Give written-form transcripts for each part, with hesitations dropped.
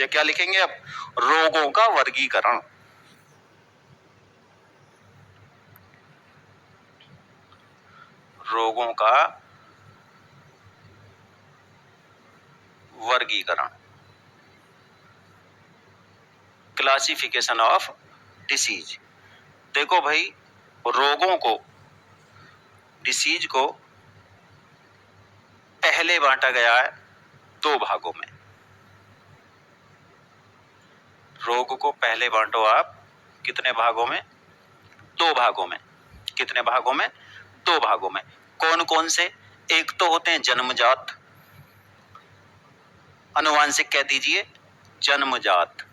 या क्या लिखेंगे अब, रोगों का वर्गीकरण। रोगों का वर्गीकरण, क्लासिफिकेशन ऑफ डिसीज। देखो भाई, रोगों को, डिसीज को पहले बांटा गया है दो भागों में। रोग को पहले बांटो आप कितने भागों में, दो भागों में। कितने भागों में, दो भागों में। कौन कौन से, एक तो होते हैं जन्मजात, अनुवांशिक कह दीजिए, जन्मजात,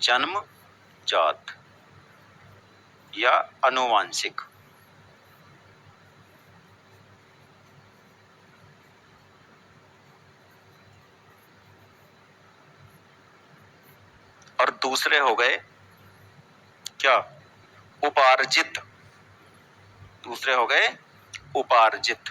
जन्मजात या अनुवांशिक। और दूसरे हो गए क्या, उपार्जित। दूसरे हो गए उपार्जित।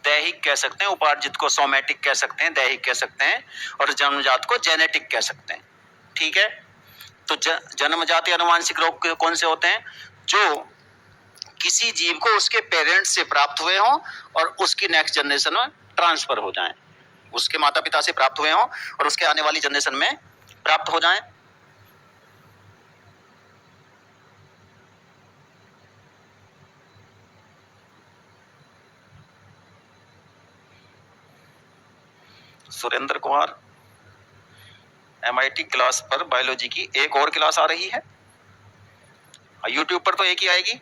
दैहिक कह सकते हैं उपार्जित को, सोमैटिक कह सकते हैं, दैहिक कह सकते हैं, और जन्मजात को जेनेटिक कह सकते हैं। ठीक है, तो जन्मजात या अनुवांशिक रोग कौन से होते हैं, जो किसी जीव को उसके पेरेंट्स से प्राप्त हुए हों और उसकी नेक्स्ट जनरेशन में ट्रांसफर हो जाएं। उसके माता पिता से प्राप्त हुए हों और उसके आने वाली जनरेशन में प्राप्त हो जाएं। सुरेंद्र कुमार, MIT क्लास पर बायोलॉजी की एक और क्लास आ रही है, यूट्यूब पर तो एक ही आएगी।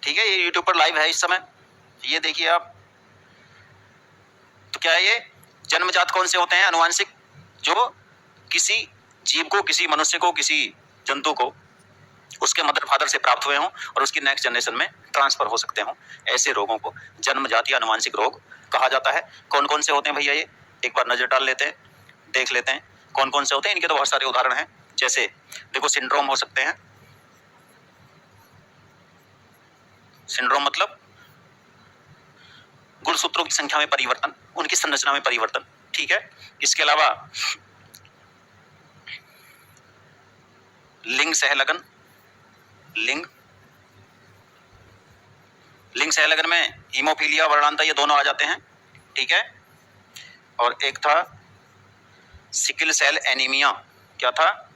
ठीक है, ये यूट्यूब पर लाइव है इस समय, ये देखिए आप। तो क्या है ये, जन्मजात कौन से होते हैं, अनुवांशिक, जो किसी जीव को, किसी मनुष्य को, किसी जंतु को उसके मदर फादर से प्राप्त हुए हों और उसकी नेक्स्ट जनरेशन में ट्रांसफर हो सकते हों, ऐसे रोगों को जन्मजात या अनुवांशिक रोग कहा जाता है। कौन कौन से होते हैं भैया, ये एक बार नजर डाल लेते हैं, देख लेते हैं कौन कौन से होते हैं। इनके तो बहुत सारे उदाहरण हैं, जैसे देखो सिंड्रोम हो सकते हैं। सिंड्रोम मतलब गुणसूत्रों की संख्या में परिवर्तन, उनकी संरचना में परिवर्तन। ठीक है, इसके अलावा लिंग सहलगन, लिंग सहलगन में हीमोफीलिया, वर्णांता, ये दोनों आ जाते हैं। ठीक है, और एक था सिकल सेल एनीमिया, क्या था,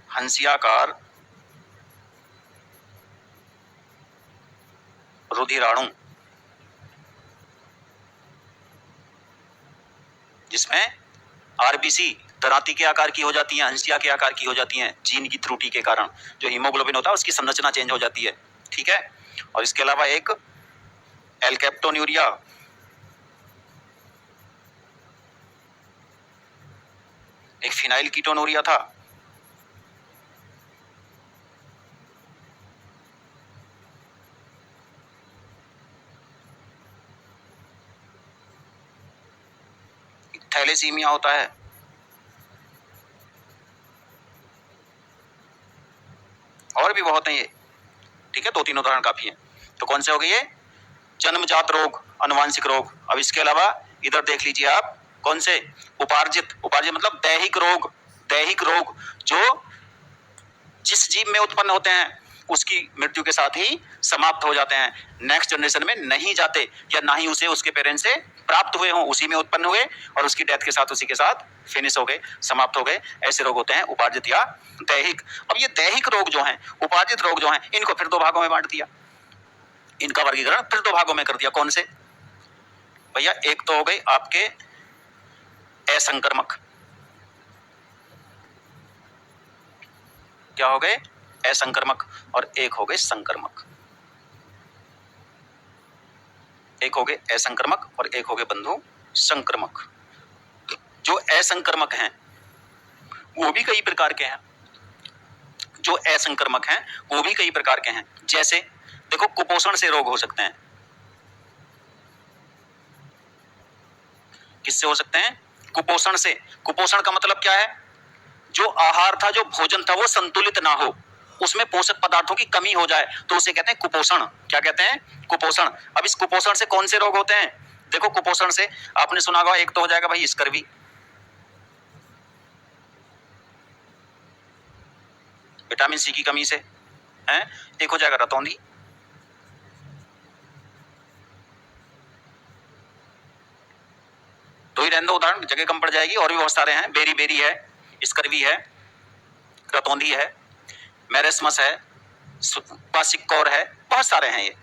हंसियाकार रुधिराणु, जिसमें आरबीसी दराती के आकार की हो जाती है, हंसिया के आकार की हो जाती हैं, जीन की त्रुटि के कारण जो हीमोग्लोबिन होता है उसकी संरचना चेंज हो जाती है। ठीक है, और इसके अलावा एक एल्केप्टोन्यूरिया, एक फिनाइल कीटोनूरिया था। थैलेसीमिया होता है। और भी बहुत हैं ये। ठीक है, दो तीन उदाहरण काफी हैं। तो कौन से हो गए ये, जन्मजात रोग, अनुवांशिक रोग। अब इसके अलावा इधर देख लीजिए आप, कौन से, उपार्जित। उपार्जित मतलब दैहिक रोग, दैहिक रोग जो जिस जीव में उत्पन्न होते हैं उसकी मृत्यु के साथ ही समाप्त हो जाते हैं, नेक्स्ट जनरेशन में नहीं जाते, या ना ही उसे उसके पेरेंट्स से प्राप्त हुए हों, उसी में उत्पन्न हुए और उसकी डेथ के साथ उसी के साथ फिनिश हो गए, समाप्त हो गए। ऐसे रोग होते हैं उपार्जित या दैहिक। अब ये दैहिक रोग जो हैं, उपार्जित रोग जो हैं, इनको फिर दो भागों में बांट दिया, इनका वर्गीकरण फिर दो भागों में कर दिया। कौन से भैया, एक तो हो गई आपके असंक्रमक, क्या हो गए, असंक्रमक, और एक हो गए संक्रमक। एक हो गए असंक्रमक और एक हो गए बंधु संक्रमक। जो असंक्रमक हैं वो भी कई प्रकार के हैं, जो असंक्रमक हैं वो भी कई प्रकार के हैं। जैसे देखो, कुपोषण से रोग हो सकते हैं। किससे हो सकते हैं, कुपोषण से। कुपोषण का मतलब क्या है, जो आहार था, जो भोजन था वो संतुलित ना हो, उसमें पोषक पदार्थों की कमी हो जाए तो उसे कहते हैं कुपोषण। क्या कहते हैं? कुपोषण। अब इस कुपोषण से कौन से रोग होते हैं? देखो कुपोषण से आपने सुना होगा, एक तो हो जाएगा भाई स्कर्वी, विटामिन सी की कमी से है, एक हो जाएगा रतौंधी, तो ही रहने दो उदाहरण, जगह कम पड़ जाएगी, और भी बहुत सारे हैं, बेरी बेरी है, स्कर्वी है, रतौंधी है, मैरेस्मस है, क्वासिकौर है, बहुत सारे हैं ये।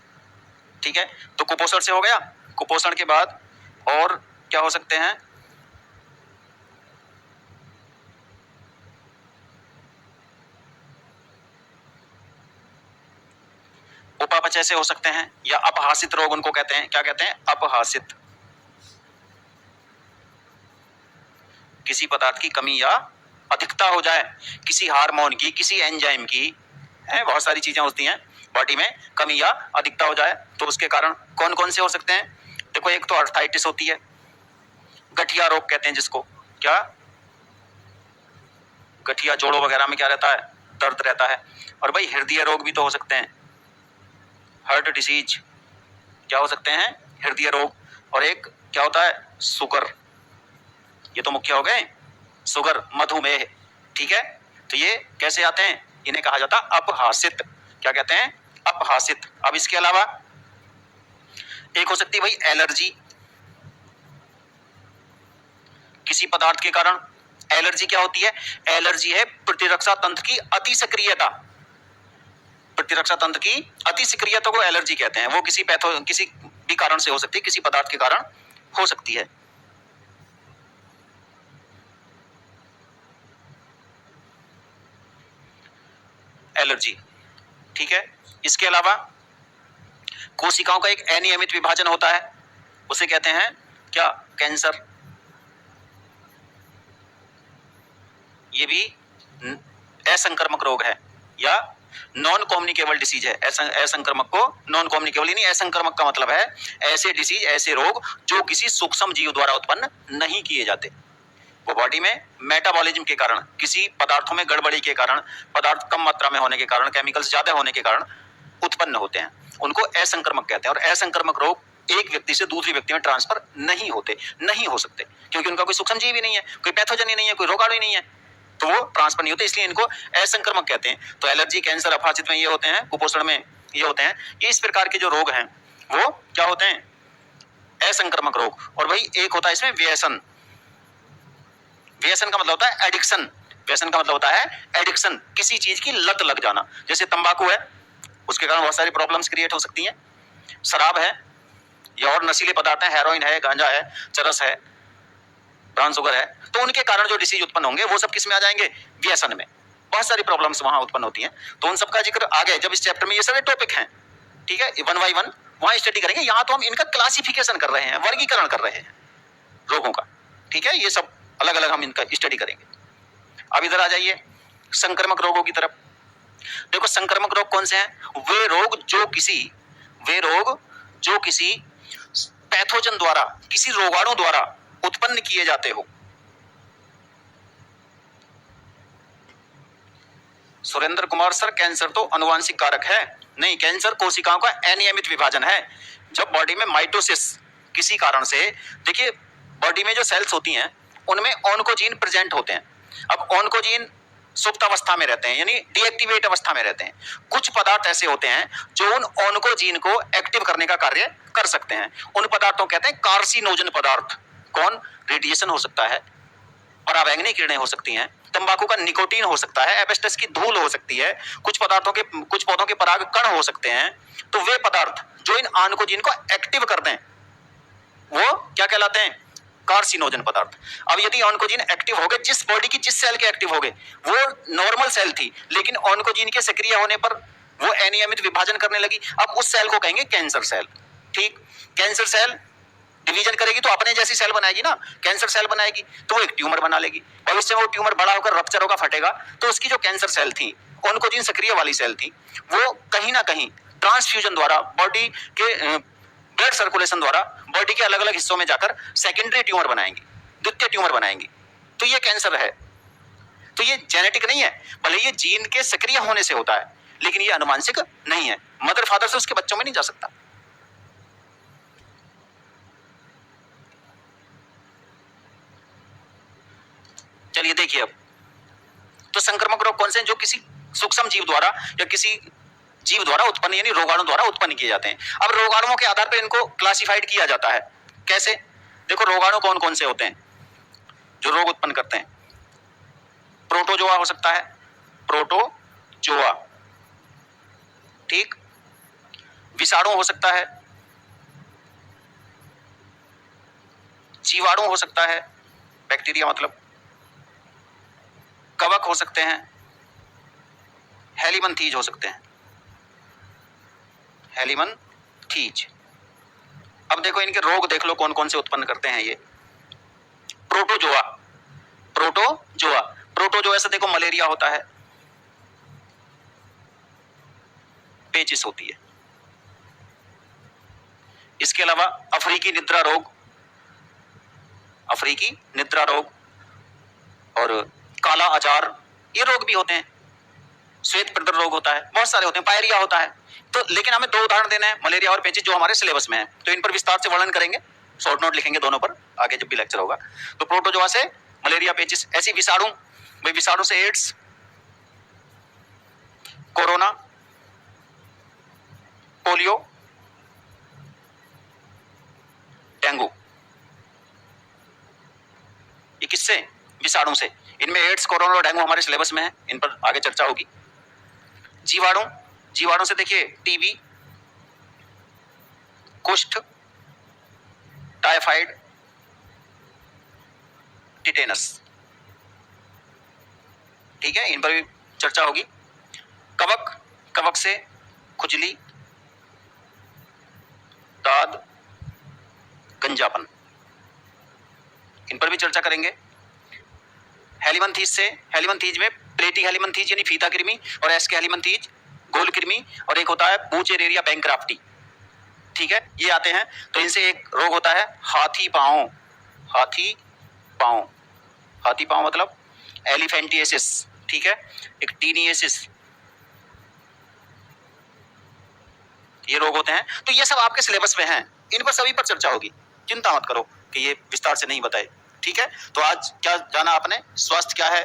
ठीक है, तो कुपोषण से हो गया। कुपोषण के बाद और क्या हो सकते हैं? उपापचय से हो सकते हैं, या अपहासित रोग उनको कहते हैं। क्या कहते हैं? अपहासित। किसी पदार्थ की कमी या अधिकता हो जाए, किसी हार्मोन की, किसी एंजाइम की, है बहुत सारी चीजें होती हैं बॉडी में, कमी या अधिकता हो जाए तो उसके कारण कौन कौन से हो सकते हैं? देखो एक तो अर्थाइटिस होती है, गठिया रोग कहते हैं जिसको। क्या? गठिया जोड़ों वगैरह में क्या रहता है? दर्द रहता है। और भाई हृदय रोग भी तो हो सकते हैं, हार्ट डिसीज। क्या हो सकते हैं? हृदय रोग। और एक क्या होता है? शुगर। ये तो मुख्य हो गए, शुगर, मधुमेह। ठीक है, तो ये कैसे आते हैं? इन्हें कहा जाता है अपहासित। क्या कहते हैं? अपहासित। अब इसके अलावा एक हो सकती है भाई एलर्जी, किसी पदार्थ के कारण। एलर्जी क्या होती है? एलर्जी है प्रतिरक्षा तंत्र की अति सक्रियता। प्रतिरक्षा तंत्र की अति सक्रियता को एलर्जी कहते हैं। वो किसी भी कारण से हो सकती है, किसी पदार्थ के कारण हो सकती है। एलर्जी। ठीक है, इसके अलावा कोशिकाओं का एक अनियमित विभाजन होता है, उसे कहते हैं क्या? कैंसर। ये भी असंक्रमक रोग है या नॉन कम्युनिकेबल डिसीज है। असंक्रमक को नॉन कम्युनिकेबल, यानी असंक्रमक का मतलब है ऐसे डिसीज, ऐसे रोग जो किसी सूक्ष्म जीव द्वारा उत्पन्न नहीं किए जाते। वो बॉडी में मेटाबॉलिज्म के कारण, किसी पदार्थों में गड़बड़ी के कारण, पदार्थ कम मात्रा में होने के कारण, केमिकल्स ज्यादा होने के कारण उत्पन्न होते हैं, उनको असंक्रमक कहते हैं। और असंक्रमक रोग एक व्यक्ति से दूसरी व्यक्ति में ट्रांसफर नहीं होते, नहीं हो सकते, क्योंकि उनका कोई सूक्ष्म जीव ही नहीं है, कोई पैथोजन ही नहीं है, कोई रोगाणु ही नहीं है, तो वो ट्रांसफर नहीं होते, इसलिए इनको असंक्रमक कहते हैं। तो एलर्जी, कैंसर, अपहासित में ये होते हैं, कुपोषण में ये होते हैं। ये इस प्रकार के जो रोग हैं वो क्या होते हैं? असंक्रमक रोग। और भाई एक होता है इसमें व्यसन। व्यसन का मतलब होता है एडिक्शन। व्यसन का मतलब होता है एडिक्शन, किसी चीज की लत लग जाना। जैसे तंबाकू है, उसके कारण बहुत सारी प्रॉब्लम्स क्रिएट हो सकती हैं। शराब है, या और नशीले पदार्थ हैं, हेरोइन है, गांजा है, चरस है, ब्राउन शुगर है, तो उनके कारण जो डिसीज उत्पन्न होंगे वो सब किस में आ जाएंगे? व्यसन में। बहुत सारी प्रॉब्लम्स वहां उत्पन्न होती हैं, तो उन सबका जिक्र आगे जब इस चैप्टर में ये सारे टॉपिक हैं, ठीक है, वन बाई वन वहां स्टडी करेंगे। यहाँ तो हम इनका क्लासिफिकेशन कर रहे हैं, वर्गीकरण कर रहे हैं रोगों का। ठीक है, ये सब अलग अलग हम इनका स्टडी करेंगे। अब इधर आ जाइए संक्रमक रोगों की तरफ। देखो संक्रमक रोग कौन से हैं? वे रोग जो किसी पैथोजन द्वारा, किसी रोगाणु द्वारा उत्पन्न किए जाते हो। सुरेंद्र कुमार सर, कैंसर तो अनुवांशिक कारक है? नहीं, कैंसर कोशिकाओं का अनियमित विभाजन है। जब बॉडी में माइटोसिस किसी कारण से, देखिए बॉडी में जो सेल्स होती हैं उनमें ऑन्कोजीन प्रेजेंट होते हैं। अब ऑन्कोजीन सुप्त अवस्था में रहते हैं, यानी डीएक्टिवेट अवस्था में रहते हैं। कुछ पदार्थ ऐसे होते हैं जो उन ऑन्कोजीन को एक्टिव करने का कार्य कर सकते हैं। उन पदार्थों कहते हैं कार्सिनोजन पदार्थ। कौन? रेडिएशन हो सकता है, पराबैंगनी किरणें हो सकती हैं, तंबाकू का निकोटीन हो सकता है, एस्बेस्टस की धूल हो सकती है, कुछ पौधों के पराग कण हो सकते हैं। तो वे पदार्थ जो इन ऑन्कोजीन को एक्टिव कर दें वो क्या कहलाते हैं? कार्सिनोजन पदार्थ। अब यदि ऑन्कोजीन एक्टिव हो गए, जिस बॉडी की जिस सेल के एक्टिव हो गए, वो नॉर्मल सेल थी, लेकिन ऑन्कोजीन के सक्रिय होने पर वो अनियमित विभाजन करने लगी। अब उस सेल को कहेंगे कैंसर सेल। ठीक, कैंसर सेल डिवीजन करेगी तो अपने जैसी सेल बनाएगी ना, कैंसर सेल बनाएगी तो वो एक ट्यूमर बना लेगी। भविष्य में वो ट्यूमर बड़ा होकर रप्चर होगा, फटेगा, तो उसकी जो कैंसर सेल थी, ऑन्कोजीन सक्रिय वाली सेल थी, वो कहीं ना कहीं ट्रांसफ्यूजन द्वारा, बॉडी के ब्लड सर्कुलेशन द्वारा बॉडी के अलग अलग हिस्सों में जाकर सेकेंडरी ट्यूमर बनाएंगी, द्वितीय ट्यूमर बनाएंगी। तो ये कैंसर है। तो ये जेनेटिक नहीं है, भले ये जीन के सक्रिय होने से होता है, लेकिन ये अनुवांशिक नहीं है। मदर फादर से उसके बच्चों में नहीं जा सकता। चलिए देखिए, अब तो संक्रामक रोग कौन से हैं? जो किसी सूक्ष्म जीव द्वारा या किसी जीव द्वारा उत्पन्न यानी रोगाणु द्वारा उत्पन्न किए जाते हैं। अब रोगाणुओं के आधार पर इनको क्लासिफाइड किया जाता है। कैसे? देखो रोगाणु कौन कौन से होते हैं जो रोग उत्पन्न करते हैं। प्रोटोजोआ हो सकता है, प्रोटोजोआ, ठीक। विषाणु हो सकता है, जीवाणु हो सकता है, बैक्टीरिया मतलब, कवक हो सकते हैं, हेलिमनथीज हो सकते हैं, हेलिमनथीज। अब देखो इनके रोग देख लो कौन कौन से उत्पन्न करते हैं ये। प्रोटोजोआ, प्रोटोजोआ, प्रोटोजोआ से देखो मलेरिया होता है, पेचिस होती है। इसके अलावा अफ्रीकी निद्रा रोग, अफ्रीकी निद्रा रोग और काला अजार, ये रोग भी होते हैं। श्वेत प्रदर रोग होता है, बहुत सारे होते हैं, पायरिया होता है। तो लेकिन हमें 2 उदाहरण देने हैं, मलेरिया और पेचिस, जो हमारे सिलेबस में है, तो इन पर विस्तार से वर्णन करेंगे, शॉर्ट नोट लिखेंगे दोनों पर, आगे जब भी लेक्चर होगा। तो प्रोटोजोआ से मलेरिया, पेचिस, ऐसी विषाणु, भाई विषाणु से एड्स, कोरोना, पोलियो, डेंगू, ये किससे? विषाणु से। इनमें एड्स, कोरोना और डेंगू हमारे सिलेबस में है, इन पर आगे चर्चा होगी। जीवाणु, जीवाणु से देखिए टीबी, कुष्ठ, टाइफाइड, टिटेनस, ठीक है, इन पर भी चर्चा होगी। कवक, कवक से खुजली, दाद, गंजापन, इन पर भी चर्चा करेंगे। हेलिमनथीज से, हेलिमनथीज में प्लेटी हेलिमनथीज यानी फीता कृमि, और एस्के हेलिमनथीज गोल कृमि, और एक होता है बूचेरेरिया बैंक्राफ्टी, ठीक है, ये आते हैं। तो इनसे एक रोग होता है हाथी पांव, हाथी पांव, हाथी पांव मतलब एलिफेंटिएसिस, ठीक है, एक टीनिएसिस, ये रोग होते हैं। तो ये सब आपके सिलेबस में हैं, इन पर सभी पर चर्चा होगी, चिंता मत करो कि ये विस्तार से नहीं बताए, ठीक है। तो आज क्या जाना आपने? स्वास्थ्य क्या है,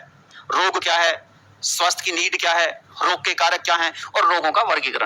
रोग क्या है, स्वास्थ्य की नीड क्या है, रोग के कारक क्या हैं, और रोगों का वर्गीकरण।